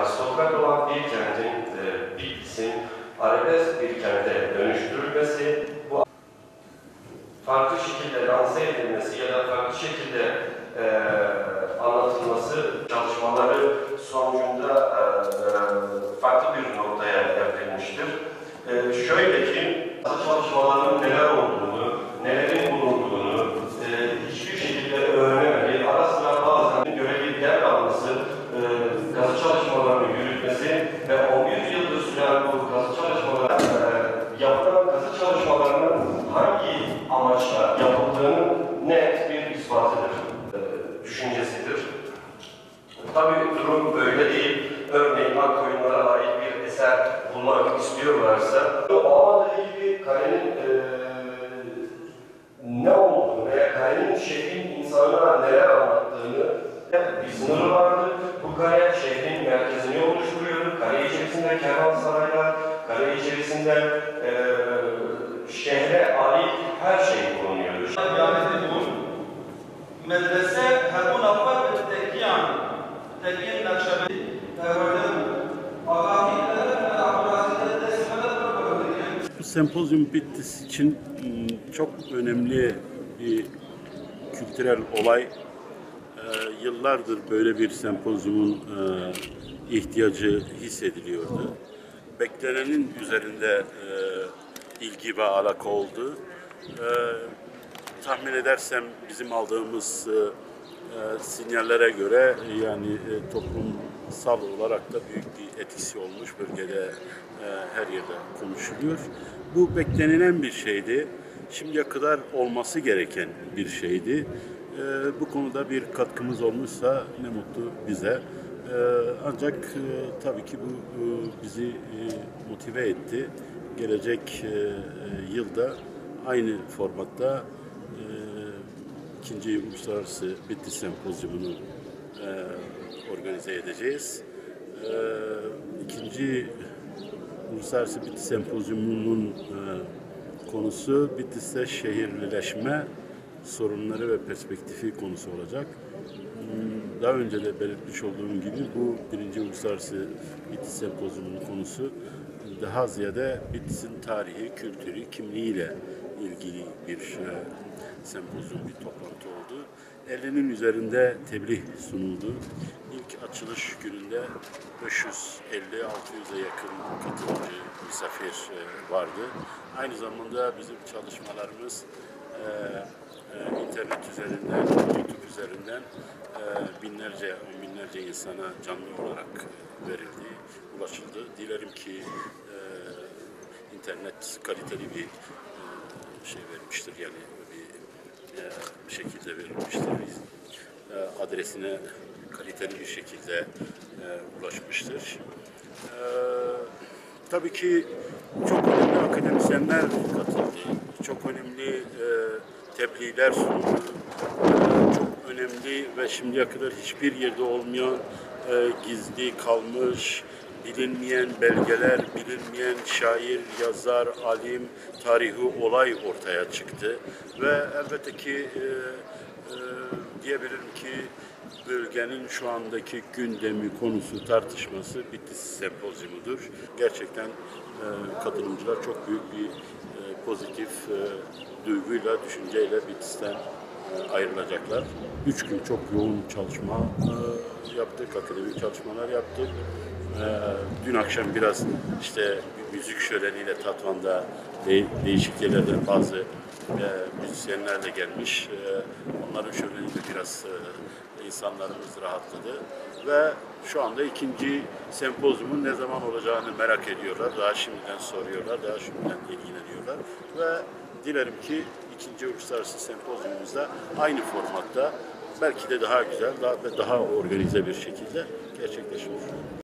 aristokrat olan bir kentin Bitlis'in arabesk bir kente dönüştürülmesi, bu farklı şekilde lanse edilmesi ya da farklı şekilde anlatılması çalışmaları sonucunda farklı bir noktaya evrilmiştir. Şöyle ki, çalışmaların neler olduğunu, nelerin bulunduğunu hiçbir şekilde öğrenemedi. Ara sıra bazen görevi devralması, kazı çalışmalarını yürütmesi ve 11 yıldır süren bu kazı çalışmaları, yapılan kazı çalışmalarının hangi amaçla yapıldığının net bir ispatıdır, düşüncesidir. Tabii durum böyle değil. Örneğin Akkoyunlara ait bir eser bulmak istiyorlarsa, o olmadığı gibi kalenin ne olduğunu veya kalenin şehrin insana neler anlattığını bir sınırı vardı. Bu kale şehrin merkezini oluşturuyordu. Kale içerisinde kervansaraylar, kale içerisinde şehre ait her şey bulunuyordu. Medrese hemen afar tekiyan, tekiyan nakşabendi, Bu sempozyum Bitlis için çok önemli bir kültürel olay. Yıllardır böyle bir sempozyumun ihtiyacı hissediliyordu. Beklenenin üzerinde ilgi ve alaka oldu. Tahmin edersem bizim aldığımız sinyallere göre yani toplumsal olarak da büyük bir etkisi olmuş, bölgede her yerde konuşuluyor. Bu beklenilen bir şeydi. Şimdiye kadar olması gereken bir şeydi. Bu konuda bir katkımız olmuşsa ne mutlu bize. Ancak tabii ki bu bizi motive etti. Gelecek yılda aynı formatta ikinci Uluslararası Bitlis Sempozyumunu organize edeceğiz. İkinci Uluslararası Bitlis Sempozyumunun konusu Bitlis'te şehirleşme sorunları ve perspektifi konusu olacak. Daha önce de belirtmiş olduğum gibi bu birinci Uluslararası Bitlis Sempozyumunun konusu daha ziyade Bitlis'in tarihi, kültürü, kimliğiyle ilgili bir sempozyum, bir toplantı oldu. 50'nin üzerinde tebliğ sunuldu. İlk açılış gününde 550-600'e yakın katılımcı, misafir vardı. Aynı zamanda bizim çalışmalarımız internet üzerinden, YouTube üzerinden binlerce, on binlerce insana canlı olarak verildi, ulaşıldı. Dilerim ki internet kaliteli bir şey vermiştir, yani bir şekilde verilmiştir. Adresine kaliteli bir şekilde ulaşmıştır. Tabii ki çok önemli akademisyenler katıldı. Çok önemli tebliğler sunuldu. Çok önemli ve şimdiye kadar hiçbir yerde olmayan gizli kalmış, bilinmeyen belgeler, bilinmeyen şair, yazar, alim, tarihi olay ortaya çıktı. Ve elbette ki diyebilirim ki bölgenin şu andaki gündemi, konusu, tartışması Bitlis Sempozyumudur. Gerçekten katılımcılar çok büyük bir pozitif duyguyla, düşünceyle Bitlis'ten ayrılacaklar. 3 gün çok yoğun çalışma yaptık, akademik çalışmalar yaptık. Dün akşam biraz işte müzik şöleniyle Tatvan'da değişik yerlerden bazı müzisyenler de gelmiş. Onların şöleniyle biraz insanlarımız rahatladı. Ve şu anda ikinci sempozyumun ne zaman olacağını merak ediyorlar. Daha şimdiden soruyorlar, daha şimdiden ilgileniyorlar. Ve dilerim ki ikinci Uluslararası Sempozyumumuzda aynı formatta belki de daha güzel, daha organize bir şekilde gerçekleşir.